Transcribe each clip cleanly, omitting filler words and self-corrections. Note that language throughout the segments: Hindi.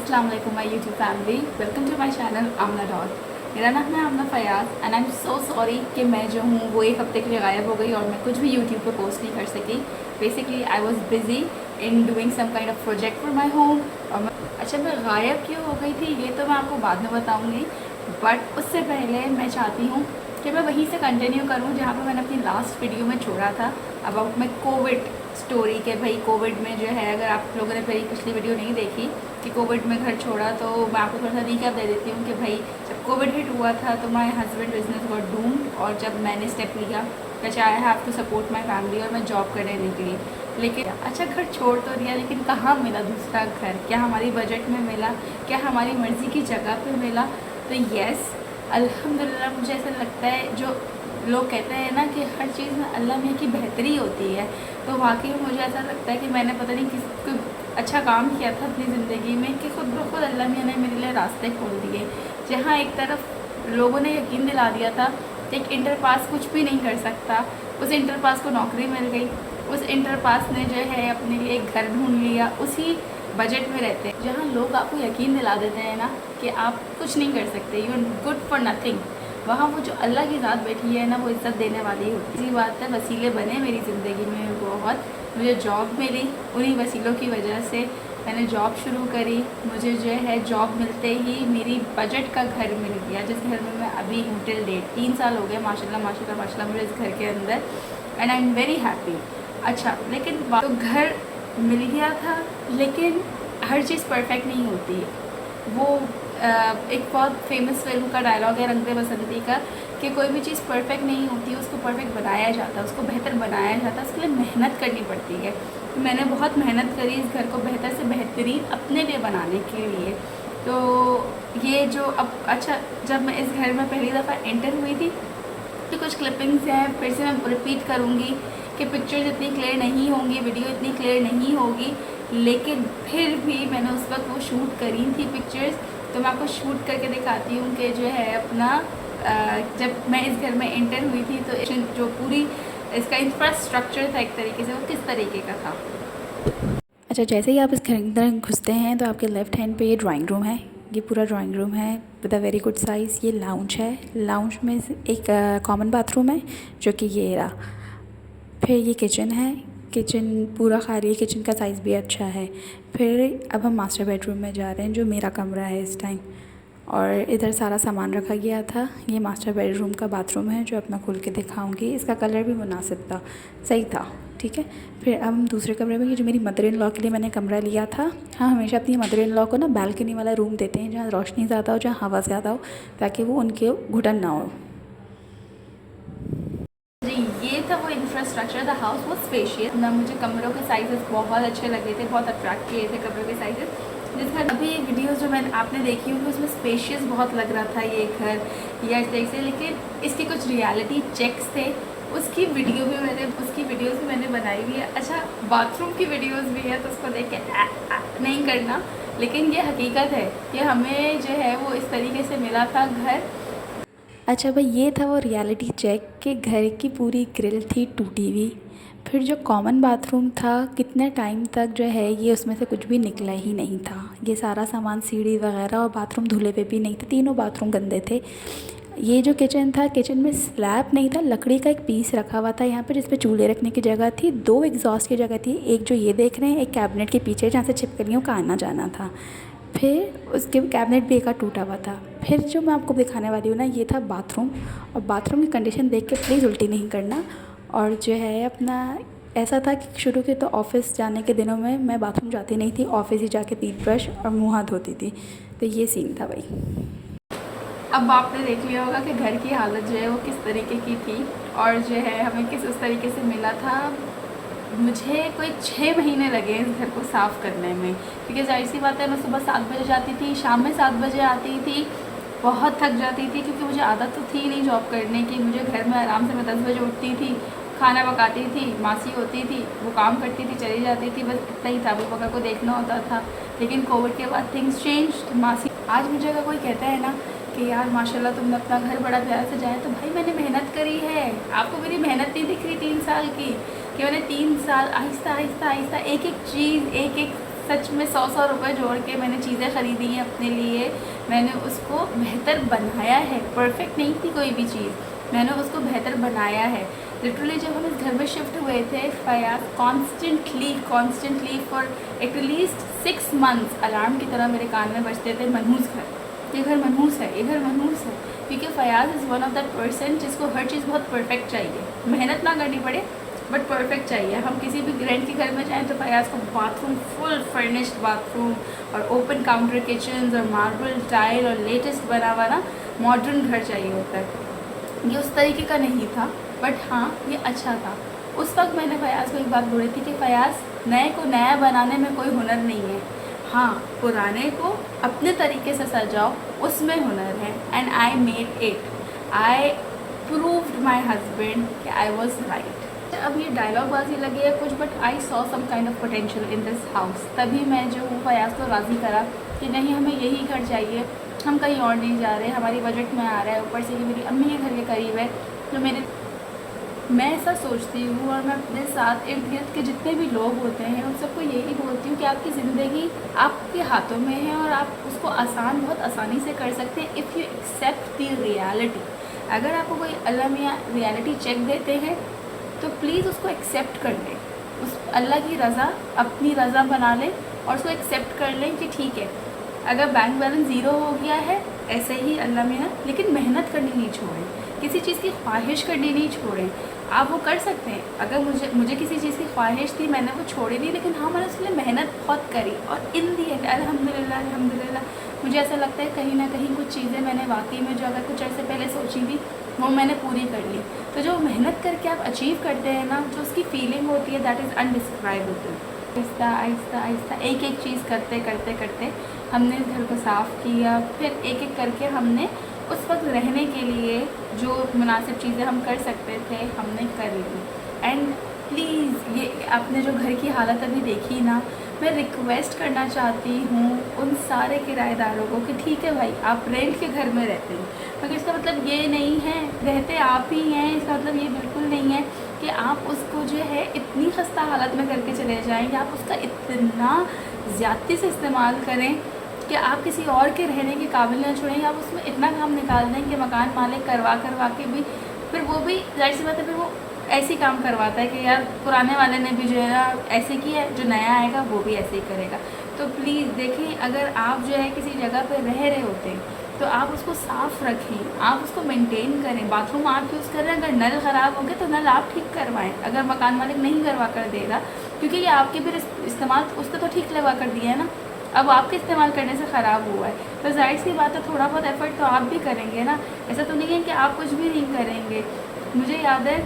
अस्सलाम वालेकुम my YouTube family, welcome to my channel Aamna dot. मेरा नाम है Aamna Fayaz and I am so sorry कि मैं जो हूँ वो एक हफ्ते के लिए गायब हो गई और मैं कुछ भी यूट्यूब पे पोस्ट नहीं कर सकी। Basically I was busy in doing some kind of project for my home. और मैं गायब क्यों हो गई थी ये तो मैं आपको बाद में बताऊँगी, बट उससे पहले मैं चाहती हूँ कि मैं वहीं से कंटिन्यू करूँ जहाँ पर मैंने अपनी लास्ट वीडियो में छोड़ा था अबाउट माई कोविड स्टोरी। के भाई कोविड में जो है, अगर आप लोगों ने मेरी पिछली वीडियो नहीं देखी कि कोविड में घर छोड़ा, तो मैं आपको थोड़ा सा रिकैप दे देती हूँ कि भाई जब कोविड हिट हुआ था तो my husband business got doomed, और जब मैंने स्टेप लिया कि I have to support my family और मैं जॉब करने निकली। लेकिन घर छोड़ तो दिया, लेकिन कहाँ मिला दूसरा घर? क्या हमारी बजट में मिला? क्या हमारी मर्ज़ी की जगह पे मिला? तो येस, अल्हम्दुलिल्लाह मुझे ऐसा लगता है, जो लोग कहते हैं ना कि हर चीज़ में अल्लाह मियाँ की बेहतरी होती है, तो वाकई में मुझे ऐसा लगता है कि मैंने पता नहीं कोई अच्छा काम किया था अपनी ज़िंदगी में कि खुद ब खुद अल्लाह मियाँ ने मेरे लिए रास्ते खोल दिए। जहाँ एक तरफ लोगों ने यकीन दिला दिया था कि एक इंटर पास कुछ भी नहीं कर सकता, उस इंटर पास को नौकरी मिल गई, उस इंटर पास ने जो है अपने लिए एक घर ढूंढ लिया, उसी बजट में रहते हैं। जहाँ लोग आपको यकीन दिला देते हैं ना कि आप कुछ नहीं कर सकते, you are good for nothing, वहाँ वो जो अल्लाह की ज़ात बैठी है ना, वो इज़्ज़त देने वाली होती है। इसी बात है, वसीले बने मेरी ज़िंदगी में बहुत। मुझे जॉब मिली, उन्हीं वसीलों की वजह से मैंने जॉब शुरू करी। मुझे जो है जॉब मिलते ही मेरी बजट का घर मिल गया, जिस घर में मैं अभी हूँ टिल डेट। 3 साल हो गए माशाल्लाह माशाल्लाह माशाल्लाह मुझे इस घर के अंदर, and I am very happy. अच्छा, लेकिन तो घर मिल गया था, लेकिन हर चीज़ परफेक्ट नहीं होती। वो एक बहुत फेमस फिल्म का डायलॉग है रंग दे बसंती का, कि कोई भी चीज़ परफेक्ट नहीं होती, उसको परफेक्ट बनाया जाता है, उसको बेहतर बनाया जाता है, उसके लिए मेहनत करनी पड़ती है। मैंने बहुत मेहनत करी इस घर को बेहतर से बेहतरीन अपने लिए बनाने के लिए। तो ये जो अब जब मैं इस घर में पहली दफ़ा एंटर हुई थी तो कुछ क्लिपिंग्स हैं, फिर से मैं रिपीट करूँगी कि पिक्चर्स इतनी क्लियर नहीं होंगी, वीडियो इतनी क्लियर नहीं होगी, लेकिन फिर भी मैंने उस वक्त वो शूट करी थी पिक्चर्स। तो मैं आपको शूट करके दिखाती हूँ कि जो है अपना जब मैं इस घर में एंटर हुई थी तो जो पूरी इसका इंफ्रास्ट्रक्चर था एक तरीके से, वो किस तरीके का था। अच्छा, जैसे ही आप इस घर के अंदर घुसते हैं तो आपके लेफ़्ट हैंड पे ये ड्राइंग रूम है। ये पूरा ड्राइंग रूम है with a very good size. ये लाउंज है, लाउंज में एक कॉमन बाथरूम है जो कि ये रहा। फिर ये किचन है, किचन पूरा खाली है, किचन का साइज़ भी अच्छा है। फिर अब हम मास्टर बेडरूम में जा रहे हैं जो मेरा कमरा है इस टाइम, और इधर सारा सामान रखा गया था। ये मास्टर बेडरूम का बाथरूम है जो अब मैं खोल के दिखाऊंगी। इसका कलर भी मुनासिब था, सही था, ठीक है। फिर अब हम दूसरे कमरे में, ये जो मेरी मदर इन लॉ के लिए मैंने कमरा लिया था। हाँ, हमेशा अपनी मदर इन लॉ को ना बालकनी वाला रूम देते हैं जहाँ रोशनी ज़्यादा हो, जहाँ हवा ज़्यादा हो, ताकि वो उनके घुटन ना हो। ये था वो infrastructure. The house was spacious ना, मुझे कमरों के साइजेस बहुत अच्छे लगे थे, बहुत अट्रैक्ट किए थे कमरों के साइजेस। जिस घर अभी वीडियोस जो मैंने आपने देखी होंगी उसमें स्पेशियस बहुत लग रहा था ये घर या इस तरीके से, लेकिन इसके कुछ रियलिटी चेक्स थे, उसकी वीडियोस भी मैंने बनाई हुई है। अच्छा, बाथरूम की वीडियोस भी है तो उसको देख के नहीं करना, लेकिन ये हकीकत है कि हमें जो है वो इस तरीके से मिला था घर। अच्छा भाई, ये था वो रियलिटी चेक कि घर की पूरी ग्रिल थी टूटी हुई। फिर जो कॉमन बाथरूम था, कितने टाइम तक जो है ये उसमें से कुछ भी निकला ही नहीं था। ये सारा सामान, सीढ़ी वगैरह और बाथरूम धुले पे भी नहीं थे, तीनों बाथरूम गंदे थे। ये जो किचन था, किचन में स्लैब नहीं था, लकड़ी का एक पीस रखा हुआ था यहाँ पे, जिस पे चूल्हे रखने की जगह थी। 2 एग्जॉस्ट की जगह थी, एक जो ये देख रहे हैं, एक कैबिनेट के पीछे जहाँ से छिपकलियों का आना जाना था। फिर उसके कैबिनेट भी एक टूटा हुआ था। फिर जो मैं आपको दिखाने वाली हूँ ना, ये था बाथरूम। और बाथरूम की कंडीशन देख के प्लीज़ उल्टी नहीं करना। और जो है अपना ऐसा था कि शुरू के तो ऑफ़िस जाने के दिनों में मैं बाथरूम जाती नहीं थी, ऑफ़िस ही जाके टूथ ब्रश और मुँह हाथ धोती थी। तो ये सीन था भाई। अब आपने देख लिया होगा कि घर की हालत जो है वो किस तरीके की थी, और जो है हमें किस उस तरीके से मिला था। मुझे कोई 6 महीने लगे इस घर को साफ़ करने में, क्योंकि जाहिर सी बात है मैं सुबह 7 बजे जाती थी, शाम में 7 बजे आती थी, बहुत थक जाती थी क्योंकि मुझे आदत तो थी नहीं जॉब करने की। मुझे घर में आराम से मैं 10 बजे उठती थी, खाना पकाती थी, मासी होती थी, वो काम करती थी, चली जाती थी, बस इतना ही था, वो पका को देखना होता था। लेकिन कोविड के बाद थिंग्स चेंज। मासी आज मुझे अगर कोई कहता है ना कि यार माशाल्लाह तुमने अपना घर बड़ा प्यार से जाए, तो भाई मैंने मेहनत करी है। आपको मेरी मेहनत नहीं दिख रही 3 साल की, कि मैंने 3 साल आहिस्ता आहिस्ता आहिस्ता एक एक चीज़, एक एक सच में 100 रुपए जोड़ के मैंने चीज़ें ख़रीदी हैं अपने लिए, मैंने उसको बेहतर बनाया है। परफेक्ट नहीं थी कोई भी चीज़, मैंने उसको बेहतर बनाया है। लिटरली जब हम इस घर में शिफ्ट हुए थे, Fayaz constantly for at least 6 months alarm की तरह मेरे कान में बजते थे, मनहूस घर, ये घर मनहूस है, ये घर मनहूस है। क्योंकि Fayaz is one of that person जिसको हर चीज़ बहुत परफेक्ट चाहिए, मेहनत ना करनी पड़े बट परफेक्ट चाहिए। हम किसी भी रेंट के घर में जाएं तो फयाज को बाथरूम, फुल फर्निश्ड बाथरूम और ओपन काउंटर किचन और मार्बल टाइल और लेटेस्ट बना हुआ ना मॉडर्न घर चाहिए होता है। ये उस तरीके का नहीं था, बट हाँ ये अच्छा था। उस वक्त मैंने फयाज को एक बात बोली थी कि फयाज, नए को नया बनाने में कोई हुनर नहीं है, हाँ पुराने को अपने तरीके से सजाओ, उसमें हुनर है। And I made it, I proved my husband कि आई वॉज राइट। अब ये डायलॉग बाजी लगी है कुछ, but I saw some kind of potential in this house. तभी मैं जो हूँ फयाज को राज़ी करा कि नहीं हमें यही घर चाहिए, हम कहीं और नहीं जा रहे, हमारी बजट में आ रहा है। ऊपर से कि मेरी अम्मी के घर के करीब है, तो मैं ऐसा सोचती हूँ और मैं अपने साथ इर्द गिर्द के जितने भी लोग होते हैं उन सबको यही बोलती हूँ कि आपकी ज़िंदगी आपके हाथों में है और आप उसको आसान, बहुत आसानी से कर सकते हैं if you accept the reality. अगर आपको कोई अल्लाह मियाँ रियलिटी चेक देते हैं तो प्लीज़ उसको एक्सेप्ट कर लें, उस अल्लाह की रज़ा अपनी रज़ा बना लें और उसको एक्सेप्ट कर लें कि ठीक है अगर बैंक बैलेंस ज़ीरो हो गया है ऐसे ही अल्लाह मियाँ, लेकिन मेहनत करनी नहीं छोड़ें, किसी चीज़ की ख्वाहिश करनी नहीं छोड़ें। आप वो कर सकते हैं। अगर मुझे किसी चीज़ की ख्वाहिश थी, मैंने वो छोड़ी नहीं, लेकिन हाँ मैंने उसके लिए मेहनत बहुत करी और इन दी है अल्हम्दुलिल्लाह मुझे ऐसा लगता है कहीं ना कहीं कुछ चीज़ें मैंने वाकई में जो अगर कुछ अर्से पहले सोची थी वो मैंने पूरी कर ली। तो जो मेहनत करके आप अचीव करते हैं ना, जो उसकी फीलिंग होती है that is indescribable. Aahista Aahista Aahista एक एक चीज़ करते करते करते हमने घर को साफ़ किया, फिर एक एक करके हमने उस वक्त रहने के लिए जो मुनासिब चीज़ें हम कर सकते थे हमने कर ली। एंड प्लीज़ ये आपने जो घर की हालत अभी देखी ना, मैं रिक्वेस्ट करना चाहती हूँ उन सारे किराएदारों को कि ठीक है भाई आप रेंट के घर में रहते हैं, मगर इसका मतलब ये नहीं है रहते आप ही हैं, इसका मतलब ये बिल्कुल नहीं है कि आप उसको जो है इतनी खस्ता हालत में करके चले जाएँ या आप उसका इतना ज़्यादती से इस्तेमाल करें कि आप किसी और के रहने के काबिल न छोड़ें, आप उसमें इतना काम निकाल दें कि मकान मालिक करवा के भी फिर वो भी जाहिर सी बात है फिर वो ऐसे ही काम करवाता है कि यार पुराने वाले ने भी जो है ना ऐसे किया है, जो नया आएगा वो भी ऐसे ही करेगा। तो प्लीज़ देखें, अगर आप जो है किसी जगह पर रह रहे होते हैं तो आप उसको साफ़ रखें, आप उसको मेंटेन करें। बाथरूम आप यूज़ कर रहे हैं, अगर नल ख़राब हो गए तो नल आप ठीक करवाएं, अगर मकान मालिक नहीं करवा कर देगा, क्योंकि ये आपके भी इस्तेमाल उसने तो ठीक लगवा कर दिया है ना, अब आपके इस्तेमाल करने से ख़राब हुआ है, तो जाहिर सी बात है थोड़ा बहुत एफ़र्ट तो आप भी करेंगे ना। ऐसा तो नहीं है कि आप कुछ भी नहीं करेंगे। मुझे याद है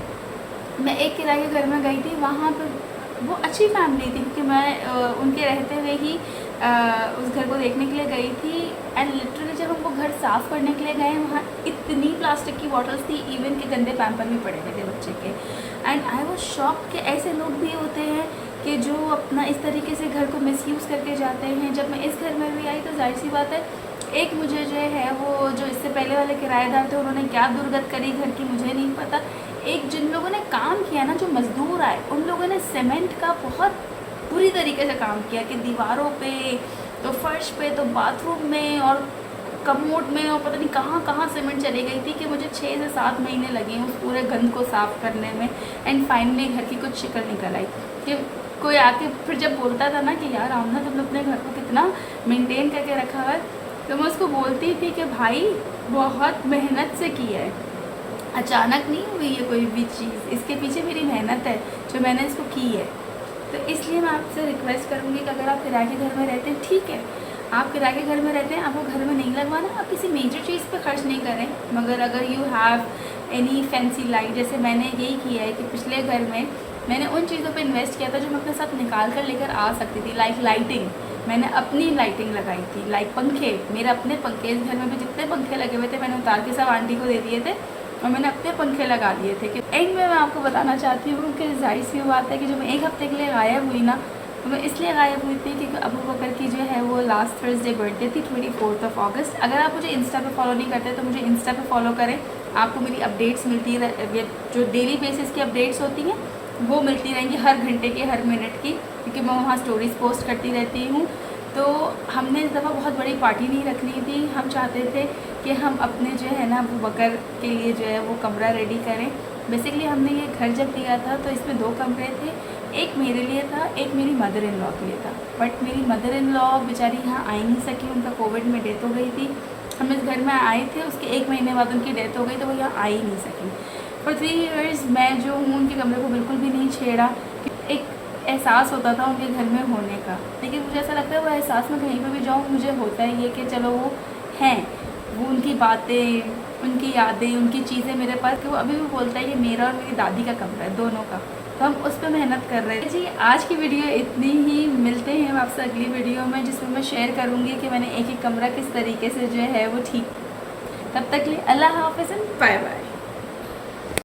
मैं एक किराए के घर में गई थी, वहाँ पर वो अच्छी फैमिली थी क्योंकि मैं उनके रहते हुए ही उस घर को देखने के लिए गई थी। एंड लिटरली जब हम वो घर साफ़ करने के लिए गए, वहाँ इतनी प्लास्टिक की बॉटल्स थी, इवन के गंदे पैम्पर भी पड़े हुए थे बच्चे के। एंड आई वाज शॉक कि ऐसे लोग भी होते हैं कि जो अपना इस तरीके से घर को मिसयूज़ करके जाते हैं। जब मैं इस घर में भी आई तो जाहिर सी बात है एक मुझे जो है वो जो इससे पहले वाले किराएदार थे उन्होंने क्या दुर्गत करी घर की मुझे नहीं पता। एक जिन लोगों ने काम किया ना, जो मज़दूर आए, उन लोगों ने सीमेंट का बहुत बुरी तरीके से काम किया कि दीवारों पे तो फर्श पे तो बाथरूम में और कमोड में और पता नहीं कहाँ कहाँ सीमेंट चली गई थी कि मुझे 6 से 7 महीने लगे उस पूरे गंद को साफ़ करने में। एंड फाइनली घर की कुछ शिकल निकल आई कि कोई आके फिर जब बोलता था ना कि यार आमना तुमने अपने घर को कितना मेंटेन करके रखा है, तो मैं उसको बोलती थी कि भाई बहुत मेहनत से किया है, अचानक नहीं हुई है कोई भी चीज़, इसके पीछे मेरी मेहनत है जो मैंने इसको की है। तो इसलिए मैं आपसे रिक्वेस्ट करूँगी कि अगर आप किराए के घर में रहते हैं, ठीक है आप किराए के घर में रहते हैं, आपको घर में नहीं लगवाना, आप किसी मेजर चीज़ पे खर्च नहीं करें। मगर अगर you have any fancy light, जैसे मैंने यही किया है कि पिछले घर में मैंने उन चीज़ों पे इन्वेस्ट किया था जो मैं अपने साथ निकाल कर लेकर आ सकती थी। लाइक लाइटिंग, मैंने अपनी लाइटिंग लगाई थी। लाइक पंखे, मेरे अपने पंखे, इस घर में भी जितने पंखे लगे हुए थे मैंने उतार के सब आंटी को दे दिए थे और मैंने अपने पंखे लगा दिए थे। कि एंड में मैं आपको बताना चाहती हूँ कि जाहिर सी बात है कि जो मैं एक हफ्ते के लिए गायब हुई ना, तो मैं इसलिए गायब हुई थी क्योंकि अबू बकर की जो है वो लास्ट थर्सडे बर्थडे थी 24 अगस्त। अगर आप मुझे इंस्टा पे फॉलो नहीं करते तो मुझे इंस्टा पे फॉलो करें, आपको मेरी अपडेट्स मिलती है, जो डेली बेसिस की अपडेट्स होती हैं वो मिलती रहेंगी, हर घंटे की, हर मिनट की। क्योंकि मैं वहाँ स्टोरीज़ पोस्ट करती रहती हूँ। तो हमने इस दफ़ा बहुत बड़ी पार्टी नहीं रखनी थी, हम चाहते थे कि हम अपने जो है ना अबू बकर के लिए जो है वो कमरा रेडी करें। बेसिकली हमने ये घर जब लिया था तो इसमें 2 कमरे थे, एक मेरे लिए था, एक मेरी मदर इन लॉ के लिए था। बट मेरी मदर इन लॉ बेचारी यहाँ आ ही नहीं सकी, उनका कोविड में डेथ हो गई थी। हम इस घर में आए थे, उसके 1 महीने बाद उनकी डेथ हो गई, तो वो यहाँ आ ही नहीं सकी। फॉर 3 इयर्स मैं जो हूँ उनके कमरे को बिल्कुल भी नहीं छेड़ा। एक एहसास होता था उनके घर में होने का, लेकिन मुझे ऐसा लगता है वो एहसास में कहीं पर भी जाऊँ मुझे होता है ये कि चलो वो हैं, वो उनकी बातें, उनकी यादें, उनकी चीज़ें मेरे पास, कि वो अभी भी बोलता है ये मेरा और मेरी दादी का कमरा है, दोनों का। तो हम उस पर मेहनत कर रहे थे। जी आज की वीडियो इतनी ही, मिलते हैं आपसे अगली वीडियो में जिसमें मैं शेयर करूँगी कि मैंने एक कमरा किस तरीके से जो है वो ठीक। तब तक के लिए अल्लाह हाफ़िज़, बाय बाय।